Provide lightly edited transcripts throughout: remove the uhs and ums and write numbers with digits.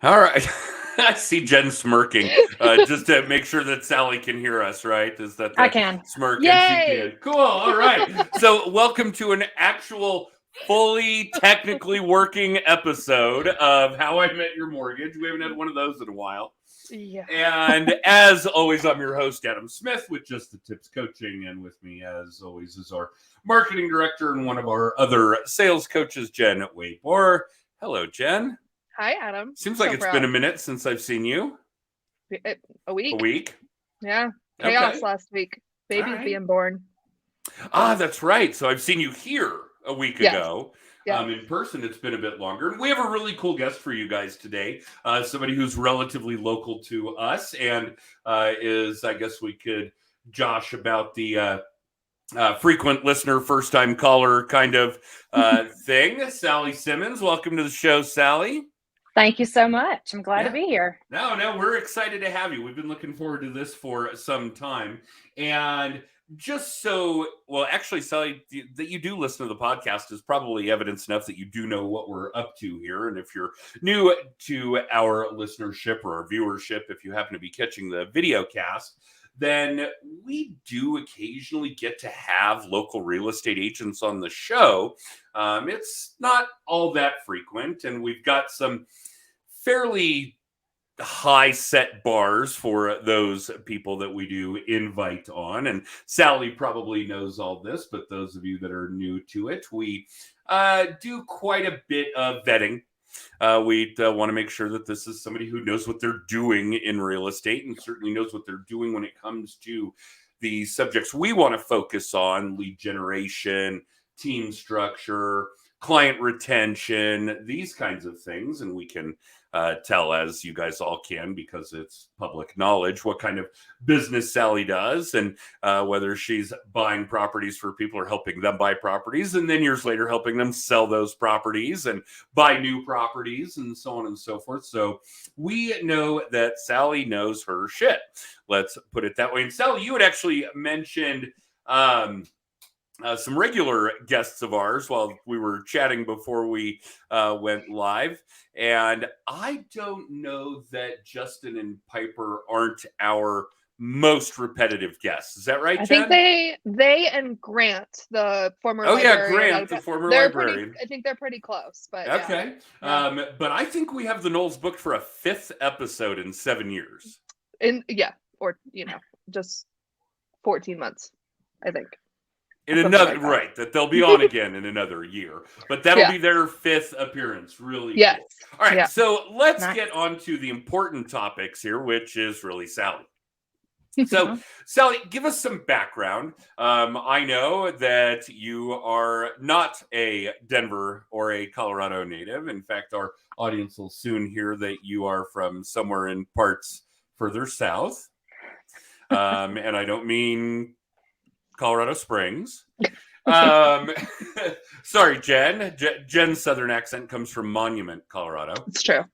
All right. I see Jen smirking, just to make sure that Sallie can hear us, right? Is that I the can. smirk? And she Yay! can. Cool. All right. So, welcome to an actual, fully technically working episode of How I Met Your Mortgage. We haven't had one of those in a while. Yeah. And as always, I'm your host, Adam Smith, with Just the Tips Coaching. And with me, as always, is our marketing director and one of our other sales coaches, Jen Waymore. Hello, Jen. Hi, Adam. Seems So like it's proud. been a minute since I've seen you. A week. A week? Yeah. Chaos Okay. last week. Babies All right. being born. Ah, that's right. So I've seen you here a week Yes. ago. Yeah. In person, it's been a bit longer. And we have a really cool guest for you guys today. Somebody who's relatively local to us and is, I guess we could josh about the frequent listener, first time caller kind of thing. Sallie Simmons, welcome to the show, Sallie. Thank you so much. I'm glad Yeah. to be here. No, we're excited to have you. We've been looking forward to this for some time. And just so, well, actually, Sallie, that you do listen to the podcast is probably evidence enough that you do know what we're up to here. And if you're new to our listenership or our viewership, if you happen to be catching the video cast, then we do occasionally get to have local real estate agents on the show. It's not all that frequent, and we've got some fairly high set bars for those people that we do invite on. And Sallie probably knows all this, but those of you that are new to it, we do quite a bit of vetting. We want to make sure that this is somebody who knows what they're doing in real estate and certainly knows what they're doing when it comes to the subjects we want to focus on: lead generation, team structure, client retention, these kinds of things. And we can tell, as you guys all can, because it's public knowledge, what kind of business Sallie does and whether she's buying properties for people or helping them buy properties, and then years later helping them sell those properties and buy new properties and so on and so forth. So we know that Sallie knows her shit. Let's put it that way. And Sallie, you had actually mentioned some regular guests of ours while we were chatting before we went live. And I don't know that Justin and Piper aren't our most repetitive guests. Is that right, I Jen? think they and Grant, the former Oh, yeah, librarian, Grant, the former they're librarian. I think they're pretty close, but Okay. Yeah. But I think we have the Knowles booked for a 5th episode in 7 years. Or just 14 months, I think. In Something another, like that. right, that they'll be on again in another year. But that'll Yeah. be their 5th appearance. Really Yes. cool. All right, Yeah. so let's Nice. get on to the important topics here, which is really Sallie. So, Sallie, give us some background. I know that you are not a Denver or a Colorado native. In fact, our audience will soon hear that you are from somewhere in parts further south. And I don't mean Colorado Springs. Sorry, Jen. Jen's southern accent comes from Monument, Colorado. It's true.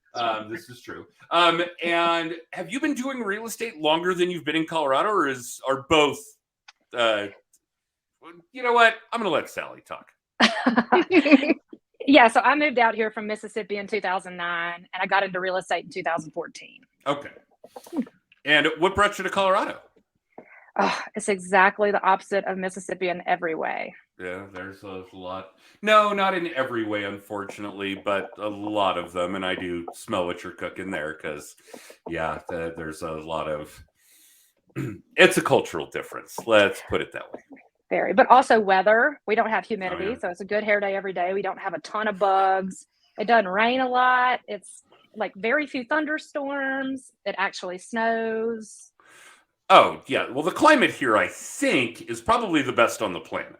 This is true. And have you been doing real estate longer than you've been in Colorado, or are both? You know what? I'm going to let Sallie talk. Yeah, so I moved out here from Mississippi in 2009, and I got into real estate in 2014. Okay. And what brought you to Colorado? It's exactly the opposite of Mississippi in every way. Yeah, there's a lot. No, not in every way, unfortunately, but a lot of them. And I do smell what you're cooking there because, yeah, there's a lot of. It's a cultural difference. Let's put it that way. Very, but also weather. We don't have humidity, yeah. so it's a good hair day every day. We don't have a ton of bugs. It doesn't rain a lot. It's like very few thunderstorms. It actually snows. Oh, yeah. Well, the climate here, I think, is probably the best on the planet.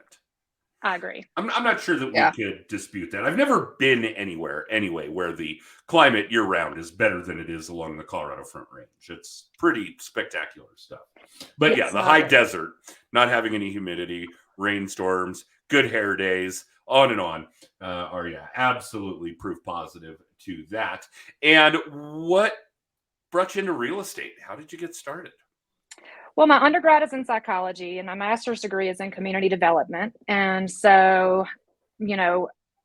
I agree. I'm not sure that Yeah. we could dispute that. I've never been anywhere, anyway, where the climate year-round is better than it is along the Colorado Front Range. It's pretty spectacular stuff. But yeah, It's the high not. desert, not having any humidity, rainstorms, good hair days, on and on, are, yeah, absolutely proof positive to that. And what brought you into real estate? How did you get started? Well, my undergrad is in psychology and my master's degree is in community development. And so,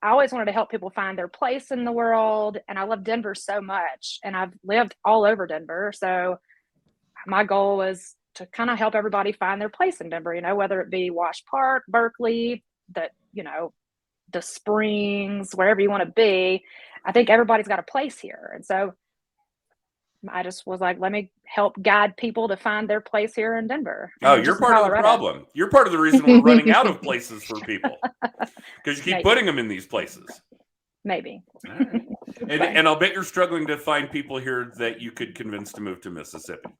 I always wanted to help people find their place in the world. And I love Denver so much. And I've lived all over Denver. So my goal was to kind of help everybody find their place in Denver, whether it be Wash Park, Berkeley, the Springs, wherever you want to be. I think everybody's got a place here. And so I just was like, let me help guide people to find their place here in Denver. Oh, you're part of the problem. You're part of the reason we're running out of places for people, because you keep putting them in these places. Maybe. All right. And I'll bet you're struggling to find people here that you could convince to move to Mississippi.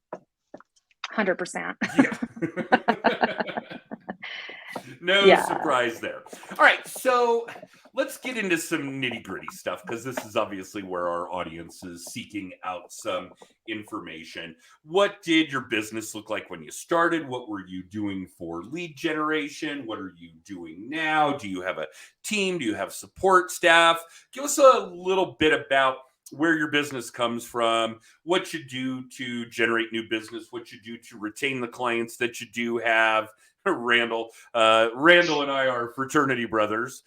100%. Yeah. No surprise there. All right, so let's get into some nitty-gritty stuff, because this is obviously where our audience is seeking out some information. What did your business look like when you started? What were you doing for lead generation? What are you doing now? Do you have a team? Do you have support staff? Give us a little bit about where your business comes from, what you do to generate new business, what you do to retain the clients that you do have. Randall and I are fraternity brothers.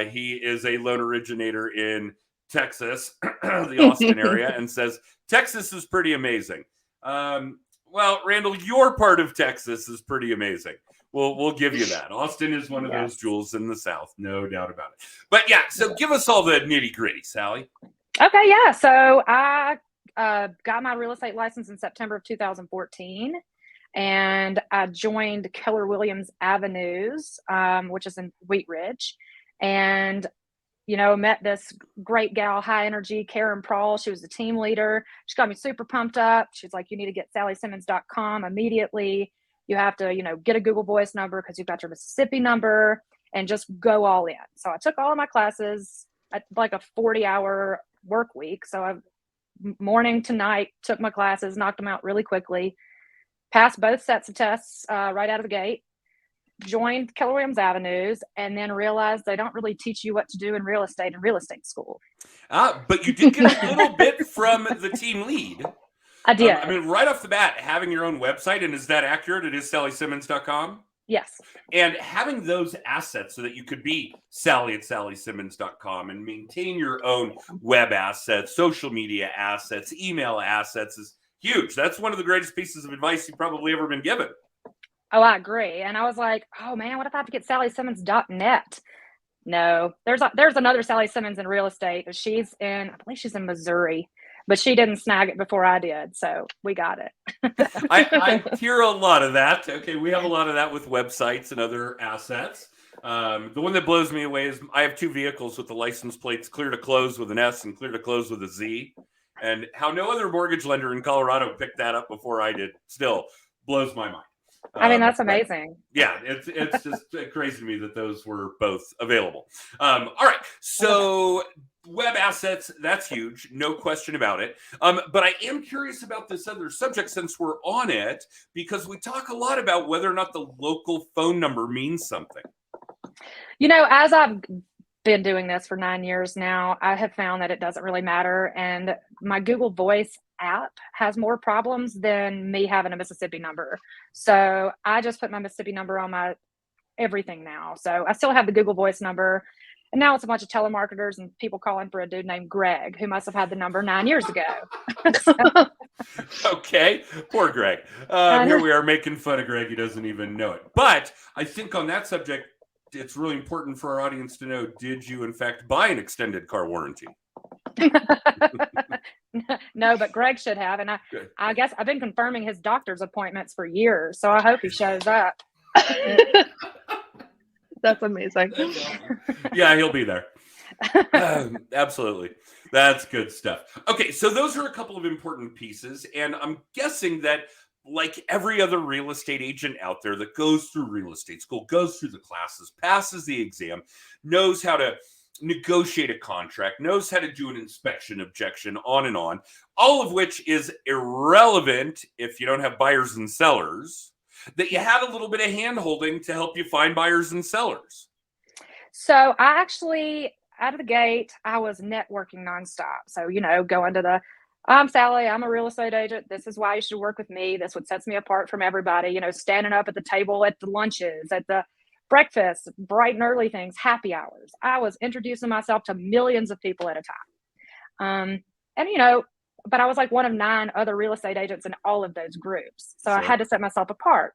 He is a loan originator in Texas, the Austin area, and says Texas is pretty amazing. Well, Randall, your part of Texas is pretty amazing. We'll give you that. Austin is one of those jewels in the South, no doubt about it. But yeah, so give us all the nitty gritty, Sallie. Okay, yeah. So I got my real estate license in September of 2014. And I joined Keller Williams Avenues, which is in Wheat Ridge, and, met this great gal, high energy, Karen Prawl. She was the team leader. She got me super pumped up. She's like, you need to get SallieSimmons.com immediately. You have to, get a Google Voice number because you've got your Mississippi number, and just go all in. So I took all of my classes at like a 40-hour work week. So I morning to night took my classes, knocked them out really quickly. Passed both sets of tests right out of the gate, joined Keller Williams Avenues, and then realized they don't really teach you what to do in real estate school. But you did get a little bit from the team lead. I did. Right off the bat, having your own website, and is that accurate? It is SallieSimmons.com? Yes. And having those assets so that you could be Sallie at SallieSimmons.com and maintain your own web assets, social media assets, email assets is huge. That's one of the greatest pieces of advice you've probably ever been given. Oh, I agree. And I was like, oh man, what if I have to get SallieSimmons.net? No, there's another Sallie Simmons in real estate. I believe she's in Missouri, but she didn't snag it before I did. So we got it. I hear a lot of that. Okay. We have a lot of that with websites and other assets. The one that blows me away is I have two vehicles with the license plates clear to close with an S and clear to close with a Z. And how no other mortgage lender in Colorado picked that up before I did still blows my mind. That's amazing. Yeah, it's just crazy to me that those were both available. All right, so web assets, that's huge, no question about it. But I am curious about this other subject since we're on it, because we talk a lot about whether or not the local phone number means something. As I've been doing this for 9 years now, I have found that it doesn't really matter. And my Google Voice app has more problems than me having a Mississippi number. So I just put my Mississippi number on my everything now. So I still have the Google Voice number. And now it's a bunch of telemarketers and people calling for a dude named Greg, who must have had the number 9 years ago. Okay, poor Greg. Here we are making fun of Greg. He doesn't even know it. But I think on that subject, it's really important for our audience to know, did you in fact buy an extended car warranty? No, but Greg should have. And I guess I've been confirming his doctor's appointments for years. So I hope he shows up. That's amazing. Yeah, he'll be there. Absolutely. That's good stuff. Okay, so those are a couple of important pieces. And I'm guessing that like every other real estate agent out there that goes through real estate school, goes through the classes, passes the exam, knows how to negotiate a contract, knows how to do an inspection objection, on and on, all of which is irrelevant if you don't have buyers and sellers, that you had a little bit of hand-holding to help you find buyers and sellers. So I actually, out of the gate, I was networking nonstop. So, going to I'm Sallie, I'm a real estate agent. This is why you should work with me. This is what sets me apart from everybody, standing up at the table at the lunches, at the breakfast, bright and early things, happy hours. I was introducing myself to millions of people at a time. And, but I was like one of 9 other real estate agents in all of those groups. So I had to set myself apart.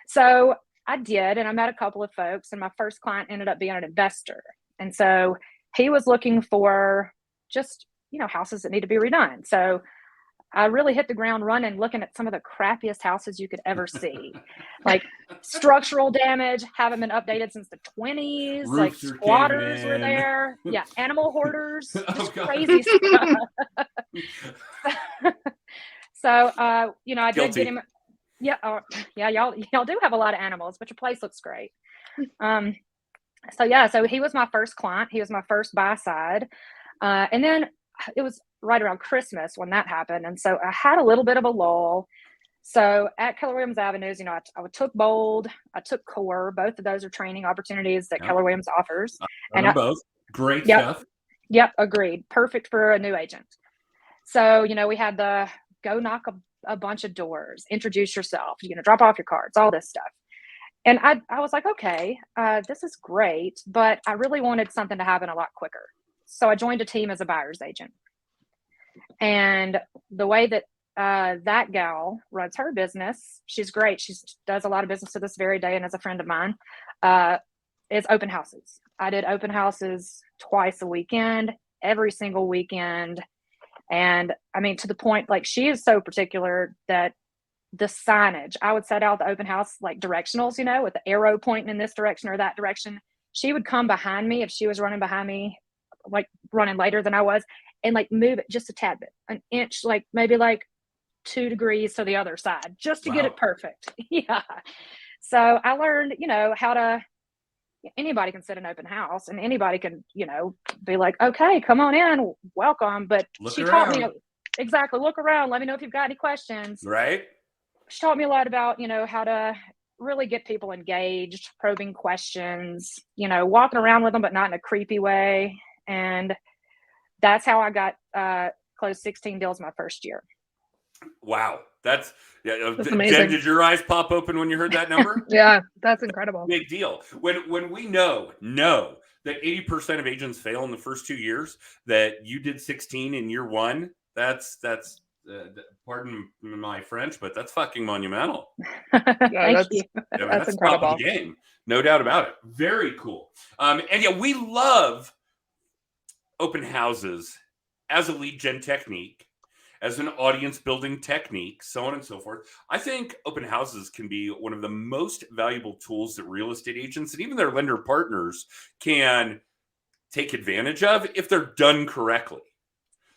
So I did, and I met a couple of folks, and my first client ended up being an investor. And so he was looking for just, houses that need to be redone. So I really hit the ground running, looking at some of the crappiest houses you could ever see. Like structural damage, haven't been updated since the 20s. Roofs like are squatters caving were in. there. Yeah, animal hoarders, Oh, just God. crazy stuff. So, I Guilty. did get him. Yeah, y'all do have a lot of animals, but your place looks great. So he was my first client. He was my first buy side. And then it was right around Christmas when that happened. And so I had a little bit of a lull. So at Keller Williams Avenues, I took Bold, I took Core. Both of those are training opportunities that Keller Williams offers. And both great stuff. Yep, agreed. Perfect for a new agent. So, we had the go knock a bunch of doors, introduce yourself, drop off your cards, all this stuff. And I was like, okay, this is great, but I really wanted something to happen a lot quicker. So I joined a team as a buyer's agent. And the way that that gal runs her business, she's great. She does a lot of business to this very day and is a friend of mine, is open houses. I did open houses twice a weekend, every single weekend. And I mean, to the point, like she is so particular that the signage, I would set out the open house, like directionals, with the arrow pointing in this direction or that direction. She would come behind me if she was running behind me, like running later than I was, and like move it just a tad bit, an inch, like maybe like 2 degrees to the other side, just to get it perfect. Yeah. So I learned, anybody can sit an open house and anybody can, be like, okay, come on in, welcome. But she taught me exactly, look around, let me know if you've got any questions. Right. She taught me a lot about, how to really get people engaged, probing questions, walking around with them, but not in a creepy way. And that's how I got closed 16 deals my first year. Wow. That's amazing. Jen, did your eyes pop open when you heard that number? Yeah, that's incredible. Big deal. When we know that 80% of agents fail in the first 2 years, that you did 16 in year 1, that's pardon my French, but that's fucking monumental. Thank you. That's incredible. Top of the game, no doubt about it. Very cool. And we love open houses as a lead gen technique, as an audience building technique, so on and so forth. I think open houses can be one of the most valuable tools that real estate agents and even their lender partners can take advantage of if they're done correctly.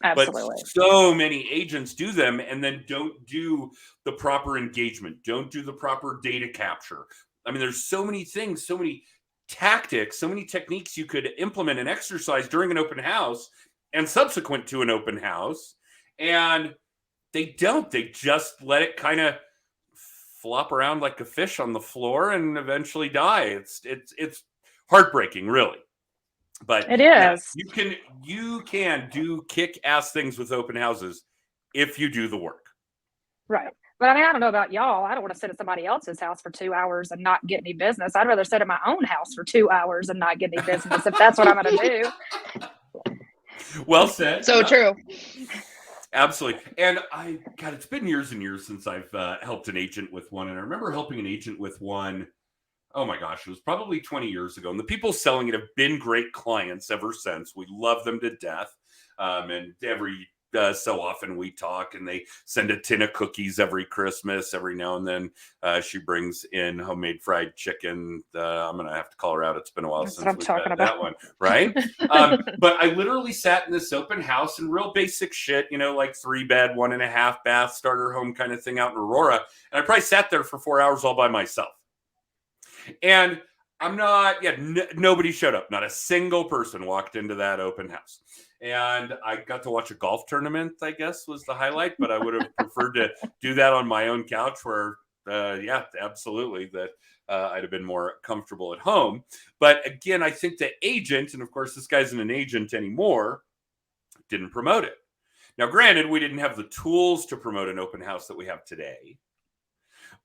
Absolutely. But so many agents do them and then don't do the proper engagement, don't do the proper data capture. I mean, there's so many things, so many tactics, so many techniques you could implement and exercise during an open house and subsequent to an open house. And they don't. They just let it kind of flop around like a fish on the floor and eventually die. It's heartbreaking, really. But it is. You can do kick-ass things with open houses if you do the work. Right. But I mean, I don't know about y'all. I don't want to sit at somebody else's house for 2 hours and not get any business. I'd rather sit at my own house for 2 hours and not get any business if that's what I'm going to do. Well said. So true. Absolutely. And it's been years and years since I've helped an agent with one. And I remember helping an agent with one. Oh my gosh, it was probably 20 years ago. And the people selling it have been great clients ever since. We love them to death. And every so often we talk and they send a tin of cookies every Christmas. Every now and then she brings in homemade fried chicken. I'm going to have to call her out. It's been a while since we've had that one. Right. But I literally sat in this open house and real basic shit, like 3-bed, 1.5 bath starter home kind of thing out in Aurora. And I probably sat there for 4 hours all by myself. And I'm not, nobody showed up. Not a single person walked into that open house. And I got to watch a golf tournament, I guess, was the highlight. But I would have preferred to do that on my own couch where, absolutely, that I'd have been more comfortable at home. But again, I think the agent, and of course, this guy isn't an agent anymore, didn't promote it. Now, granted, we didn't have the tools to promote an open house that we have today.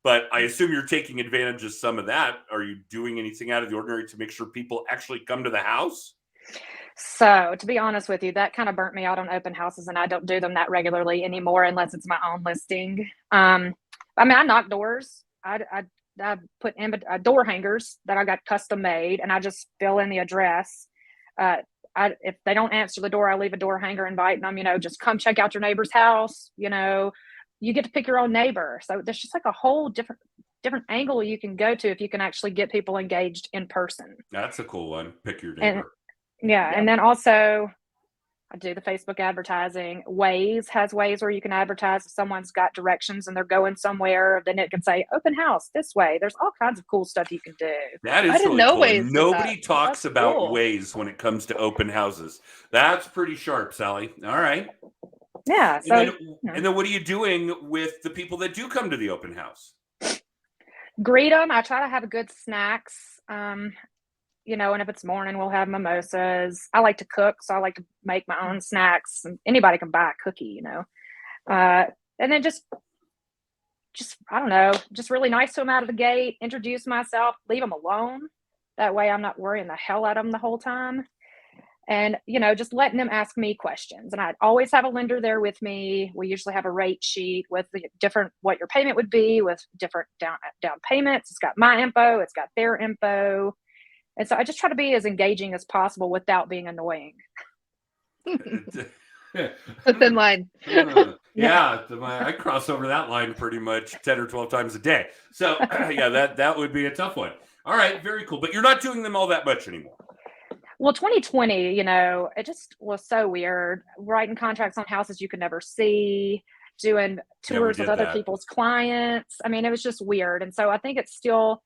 but I assume you're taking advantage of some of that. Are you doing anything out of the ordinary to make sure people actually come to the house? So, to be honest with you, that kind of burnt me out on open houses, and I don't do them that regularly anymore unless it's my own listing. I mean, I knock doors. I put in door hangers that I got custom made, and I just fill in the address. If they don't answer the door, I leave a door hanger inviting them, just come check out your neighbor's house. You get to pick your own neighbor. So there's just like a whole different angle you can go to if you can actually get people engaged in person. That's a cool one. Pick your neighbor. And then also I do the Facebook advertising. Waze has ways where you can advertise if someone's got directions and they're going somewhere, then it can say open house this way. There's all kinds of cool stuff you can do. That is I didn't really know cool. Waze did Nobody that. talks That's about cool. Waze when it comes to open houses. That's pretty sharp, Sallie. All right. Yeah. So And then what are you doing with the people that do come to the open house? greet them. I try to have a good snacks. And if it's morning, we'll have mimosas. I like to cook, so I like to make my own snacks. And anybody can buy a cookie, and then just I don't know, just really nice to them out of the gate. Introduce myself, leave them alone. That way, I'm not worrying the hell out of them the whole time. And just letting them ask me questions. And I always have a lender there with me. We usually have a rate sheet with the different what your payment would be, with different down payments. It's got my info. It's got their info. And so I just try to be as engaging as possible without being annoying. A thin line. Yeah, I cross over that line pretty much 10 or 12 times a day. So yeah, that would be a tough one. All right, very cool. But you're not doing them all that much anymore. Well, 2020, it just was so weird. Writing contracts on houses you could never see, doing tours with other people's clients. I mean, it was just weird. And so I think it's still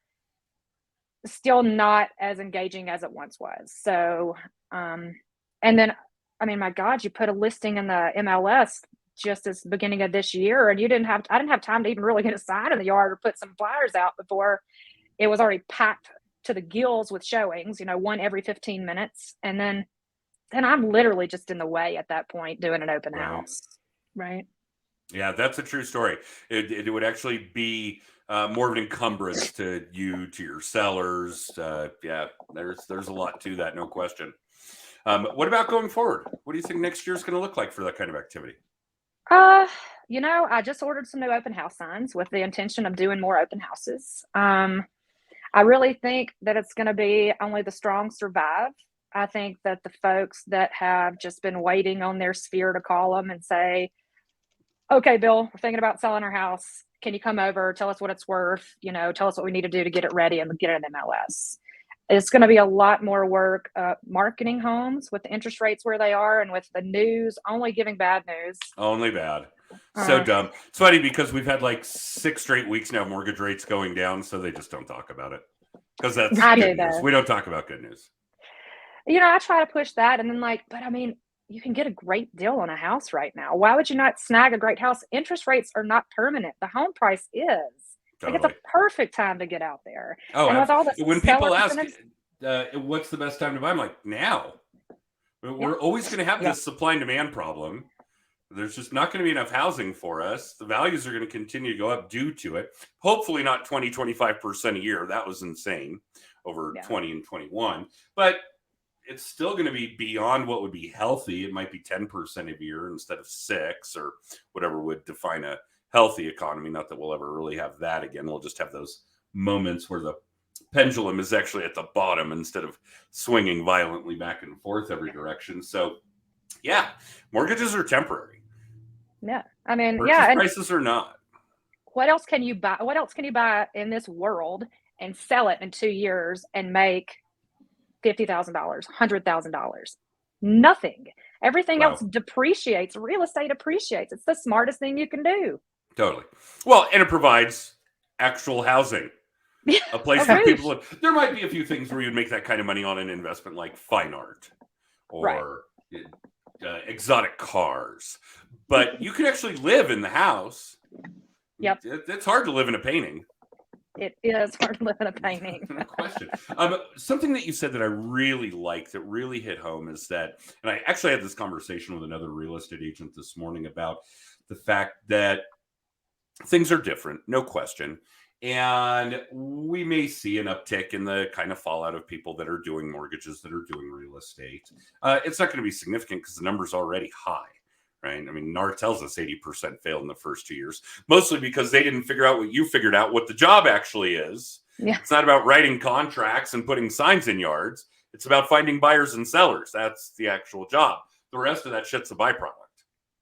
not as engaging as it once was. So, and then, I mean, my God, you put a listing in the MLS just as the beginning of this year, and I didn't have time to even really get a sign in the yard or put some flyers out before it was already packed to the gills with showings, one every 15 minutes. And then I'm literally just in the way at that point doing an open house. Right. Yeah, that's a true story. It would actually be more of an encumbrance to your sellers. Yeah, there's a lot to that, no question. What about going forward? What do you think next year's going to look like for that kind of activity? I just ordered some new open house signs with the intention of doing more open houses. I really think that it's going to be only the strong survive. I think that the folks that have just been waiting on their sphere to call them and say, okay, Bill, we're thinking about selling our house. Can you come over? Tell us what it's worth. Tell us what we need to do to get it ready and get it in MLS. It's going to be a lot more work marketing homes with the interest rates where they are and with the news only giving bad news. Only bad. So dumb. It's funny because we've had like 6 straight weeks now, mortgage rates going down, so they just don't talk about it. Because that's good news. We don't talk about good news. I try to push that, and then but I mean, you can get a great deal on a house right now. Why would you not snag a great house? Interest rates are not permanent. The home price is. Totally. It's a perfect time to get out there. Oh, and with all the when people ask, what's the best time to buy? I'm like, now. We're always going to have this supply and demand problem. There's just not going to be enough housing for us. The values are going to continue to go up due to it. Hopefully not 25% a year. That was insane over 20 and 21. But it's still going to be beyond what would be healthy. It might be 10% a year instead of 6 or whatever would define a healthy economy. Not that we'll ever really have that again. We'll just have those moments where the pendulum is actually at the bottom instead of swinging violently back and forth every direction. So yeah, mortgages are temporary. Yeah. I mean, prices are not. What else can you buy? What else can you buy in this world and sell it in 2 years and make $50,000, $100,000? Nothing. Everything else depreciates. Real estate appreciates. It's the smartest thing you can do. Totally. Well, and it provides actual housing. A place where people live. There might be a few things where you'd make that kind of money on an investment like fine art or exotic cars. But you can actually live in the house. Yep. It's hard to live in a painting. It is hard to live in a painting. No question. Something that you said that I really liked, that really hit home is that, and I actually had this conversation with another real estate agent this morning about the fact that things are different, no question. And we may see an uptick in the kind of fallout of people that are doing mortgages, that are doing real estate. It's not going to be significant because the number's already high, right? I mean, NAR tells us 80% failed in the first 2 years, mostly because they didn't figure out what you figured out, what the job actually is. Yeah. It's not about writing contracts and putting signs in yards. It's about finding buyers and sellers. That's the actual job. The rest of that shit's a byproduct.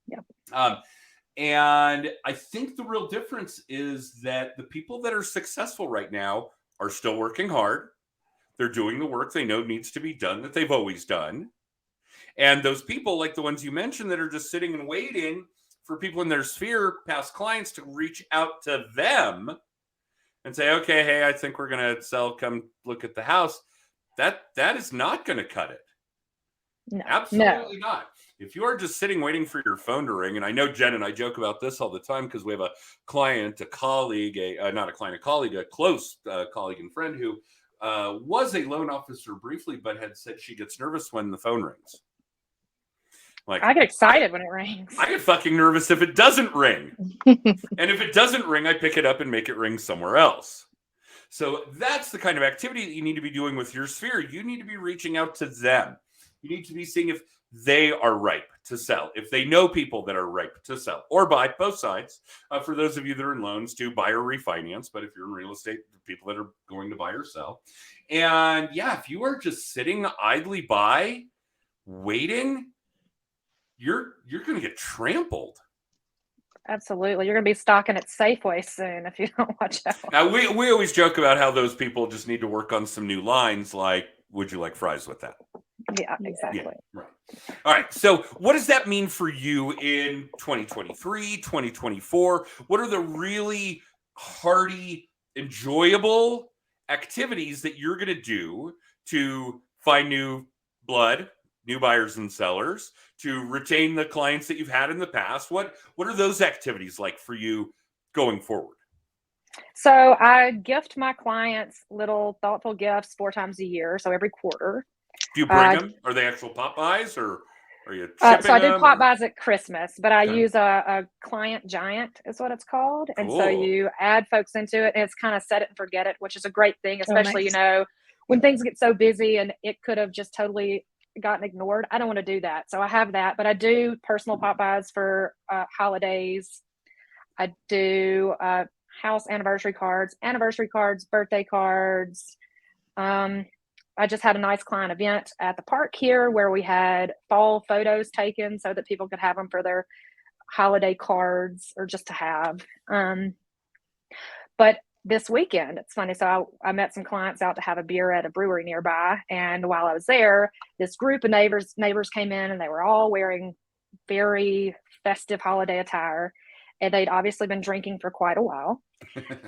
Yep. And I think the real difference is that the people that are successful right now are still working hard. They're doing the work they know needs to be done, that they've always done. And those people, like the ones you mentioned, that are just sitting and waiting for people in their sphere, past clients, to reach out to them and say, okay, hey, I think we're going to sell, come look at the house. That is not going to cut it. No. Absolutely not. If you are just sitting waiting for your phone to ring, and I know Jen and I joke about this all the time because we have a client, a colleague, not a client, a colleague, a close colleague and friend who was a loan officer briefly, but had said she gets nervous when the phone rings. Like, I get excited when it rings. I get fucking nervous if it doesn't ring. And if it doesn't ring, I pick it up and make it ring somewhere else. So that's the kind of activity that you need to be doing with your sphere. You need to be reaching out to them. You need to be seeing if they are ripe to sell, if they know people that are ripe to sell or buy, both sides. For those of you that are in loans, to buy or refinance. But if you're in real estate, people that are going to buy or sell. And yeah, if you are just sitting idly by waiting, you're going to get trampled. Absolutely. You're going to be stocking at Safeway soon if you don't watch out. Now, we always joke about how those people just need to work on some new lines, like, would you like fries with that? Yeah, exactly. Yeah, right. All right. So what does that mean for you in 2023, 2024? What are the really hearty, enjoyable activities that you're going to do to find new blood, new buyers and sellers, to retain the clients that you've had in the past? What are those activities like for you going forward? So I gift my clients little thoughtful gifts 4 times a year, so every quarter. Do you bring them? Are they actual pop buys, or are you shipping so I do them, pop or? buys at Christmas, but I Okay. use a client giant is what it's called. And so Cool. you add folks into it, and it's kind of set it and forget it, which is a great thing, especially, nice. you know, when things get so busy and it could have just totally gotten ignored. I don't want to do that. So I have that, but I do personal pop buys for holidays. I do house anniversary cards, birthday cards. I just had a nice client event at the park here where we had fall photos taken so that people could have them for their holiday cards or just to have. But this weekend, it's funny. So I met some clients out to have a beer at a brewery nearby. And while I was there, this group of neighbors came in, and they were all wearing very festive holiday attire. And they'd obviously been drinking for quite a while.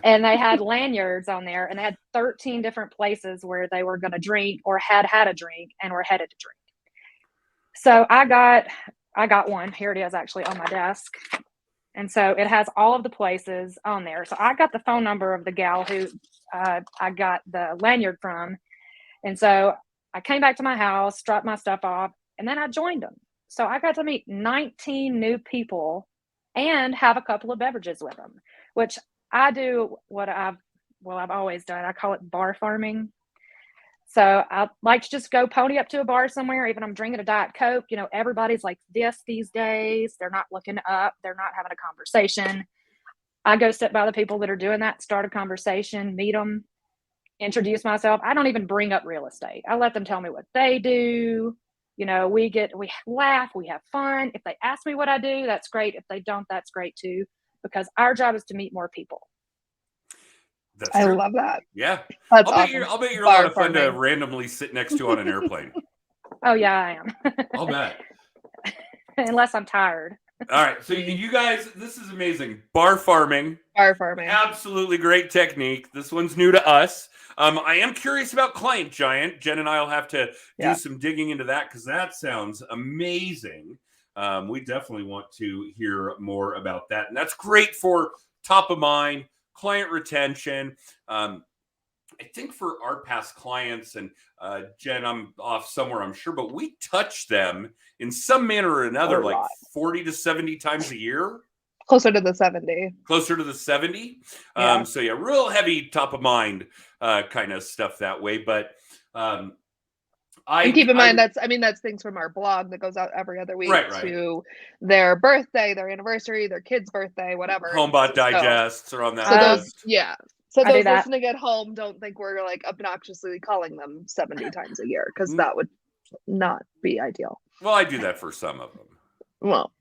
And they had lanyards on there, and they had 13 different places where they were going to drink or had a drink and were headed to drink. So I got one. Here it is, actually, on my desk. And so it has all of the places on there. So I got the phone number of the gal who I got the lanyard from. And so I came back to my house, dropped my stuff off, and then I joined them. So I got to meet 19 new people and have a couple of beverages with them, which I do what I've always done. I call it bar farming. So I like to just go pony up to a bar somewhere, even I'm drinking a Diet Coke. You know, everybody's like this these days. They're not looking up. They're not having a conversation. I go sit by the people that are doing that, start a conversation, meet them, introduce myself. I don't even bring up real estate. I let them tell me what they do. You know, we laugh, we have fun. If they ask me what I do, that's great. If they don't, that's great too, because our job is to meet more people. That's I true. love that. Yeah. That's I'll awesome. bet you're a Bar lot of fun to farming. randomly sit next to on an airplane. Oh yeah, I am. I'll bet. Unless I'm tired. All right. So you guys, this is amazing. Bar farming. Bar farming. Absolutely great technique. This one's new to us. I am curious about Client Giant. Jen and I will have to do some digging into that because that sounds amazing. We definitely want to hear more about that. And that's great for top of mind, client retention. I think for our past clients, and Jen, I'm off somewhere, I'm sure, but we touch them in some manner or another, like 40 to 70 times a year. Closer to the 70. Closer to the 70. Yeah. So yeah, real heavy top of mind kind of stuff that way. But And keep in mind that's things from our blog that goes out every other week right. to their birthday, their anniversary, their kid's birthday, whatever. Homebot digests are on that. So those, list. yeah. So I do those that. listening at home don't think we're like obnoxiously calling them 70 times a year, because that would not be ideal. Well, I do that for some of them. Well,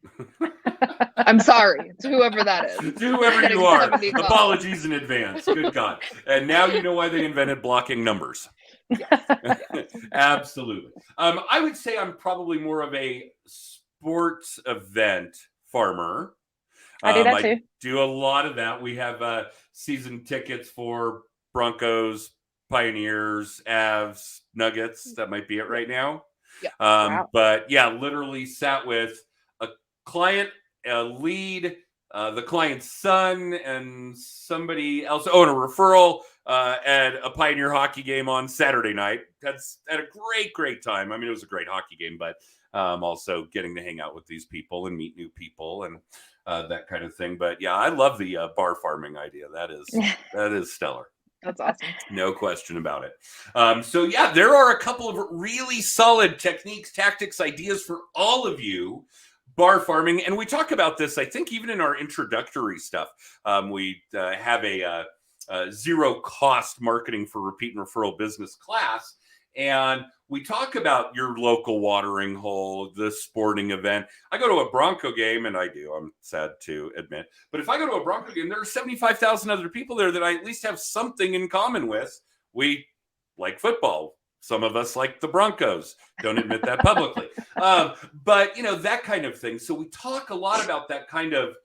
I'm sorry to whoever that is. To whoever you are. Apologies in advance. Good God. And now you know why they invented blocking numbers. Yes. Absolutely. I would say I'm probably more of a sports event farmer. I do that too. I do a lot of that. We have season tickets for Broncos, Pioneers, Avs, Nuggets. That might be it right now. Yeah. Wow. But yeah, literally sat with a client, a lead, the client's son, and somebody else. Oh, and a referral at a Pioneer hockey game on Saturday night. That's at a great time. I mean, it was a great hockey game, but also getting to hang out with these people and meet new people and that kind of thing. But yeah, I love the bar farming idea. That is stellar. That's awesome. No question about it. So yeah, there are a couple of really solid techniques, tactics, ideas for all of you bar farming. And we talk about this, I think, even in our introductory stuff. We have a zero cost marketing for repeat and referral business class. And we talk about your local watering hole, the sporting event. I go to a Bronco game, and I'm sad to admit. But if I go to a Bronco game, there are 75,000 other people there that I at least have something in common with. We like football. Some of us like the Broncos. Don't admit that publicly. But, that kind of thing. So we talk a lot about that kind of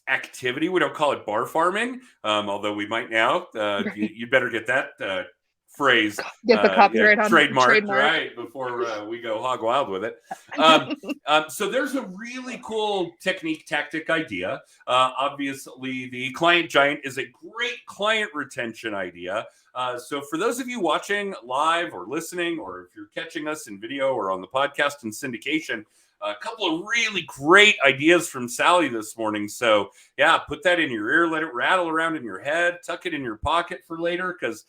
activity. We don't call it bar farming, although we might now. You better get that phrase get the copyright on trademark right before we go hog wild with it. So there's a really cool technique, tactic idea. Obviously, the client giant is a great client retention idea. So for those of you watching live or listening, or if you're catching us in video or on the podcast and syndication, a couple of really great ideas from Sallie this morning. So yeah, put that in your ear, let it rattle around in your head, tuck it in your pocket for later, because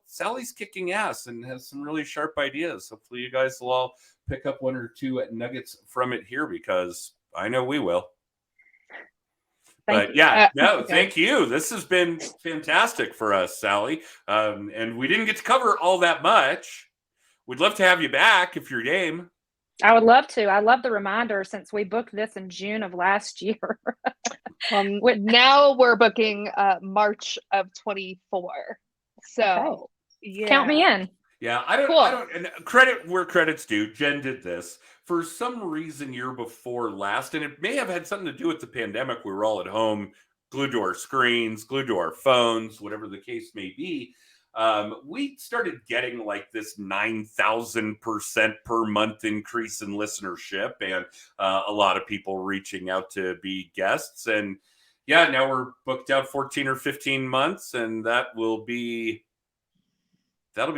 Sallie's kicking ass and has some really sharp ideas. Hopefully you guys will all pick up one or two nuggets from it here, because I know we will. Thank you. This has been fantastic for us, Sallie. And we didn't get to cover all that much. We'd love to have you back if you're game. I would love to. I love the reminder, since we booked this in June of last year. Now we're booking March of 24. So okay. Yeah. Count me in. Yeah, I don't, and credit where credit's due. Jen did this for some reason year before last, and it may have had something to do with the pandemic. We were all at home, glued to our screens, glued to our phones, whatever the case may be. We started getting like this 9,000% per month increase in listenership, and a lot of people reaching out to be guests. And yeah, now we're booked out 14 or 15 months, and that'll be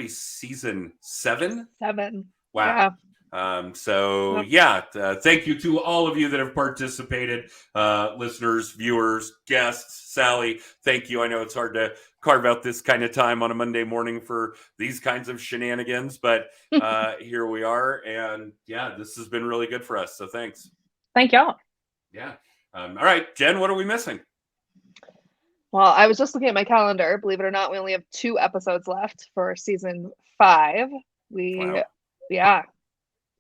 season 7. 7. Wow. Yeah. Thank you to all of you that have participated, listeners, viewers, guests. Sallie, thank you. I know it's hard to carve out this kind of time on a Monday morning for these kinds of shenanigans, but here we are. And yeah, this has been really good for us. So thanks. Thank y'all. Yeah. All right, Jen, what are we missing? Well, I was just looking at my calendar. Believe it or not, we only have 2 episodes left for season 5. Wow. Yeah,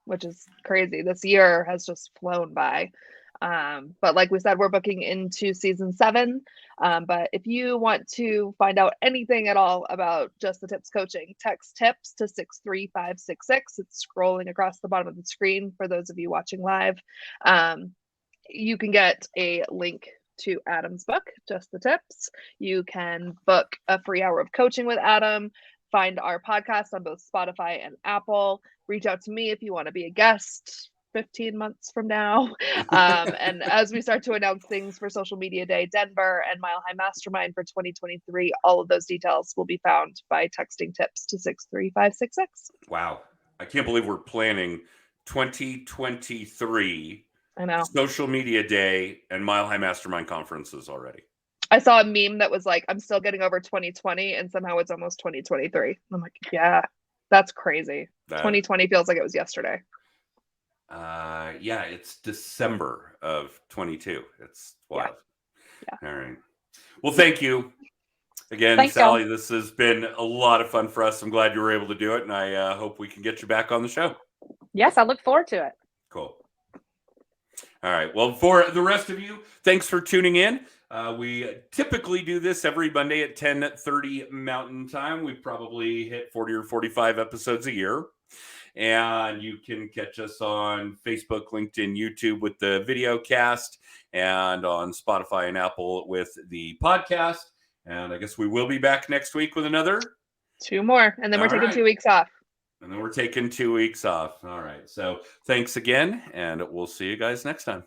which is crazy. This year has just flown by. But like we said, we're booking into season 7. But if you want to find out anything at all about Just the Tips coaching, text TIPS to 63566. It's scrolling across the bottom of the screen for those of you watching live. You can get a link to Adam's book, Just the Tips. You can book a free hour of coaching with Adam. Find our podcast on both Spotify and Apple. Reach out to me if you want to be a guest 15 months from now. And as we start to announce things for Social Media Day Denver and Mile High Mastermind for 2023, all of those details will be found by texting TIPS to 63566. Wow. I can't believe we're planning 2023 I know. Social Media Day and Mile High Mastermind conferences already. I saw a meme that was like, I'm still getting over 2020 and somehow it's almost 2023. I'm like, yeah, that's crazy. 2020 feels like it was yesterday. Yeah, it's December of 22. It's wild. Yeah. All right. Well, thank you again, Thanks, Sallie. y'all. This has been a lot of fun for us. I'm glad you were able to do it, and I hope we can get you back on the show. Yes, I look forward to it. Cool. All right. Well, for the rest of you, thanks for tuning in. We typically do this every Monday at 10:30 Mountain Time. We probably hit 40 or 45 episodes a year. And you can catch us on Facebook, LinkedIn, YouTube with the video cast, and on Spotify and Apple with the podcast. And I guess we will be back next week with another 2 more. And then we're taking 2 weeks off. And then we're taking 2 weeks off. All right. So thanks again, and we'll see you guys next time.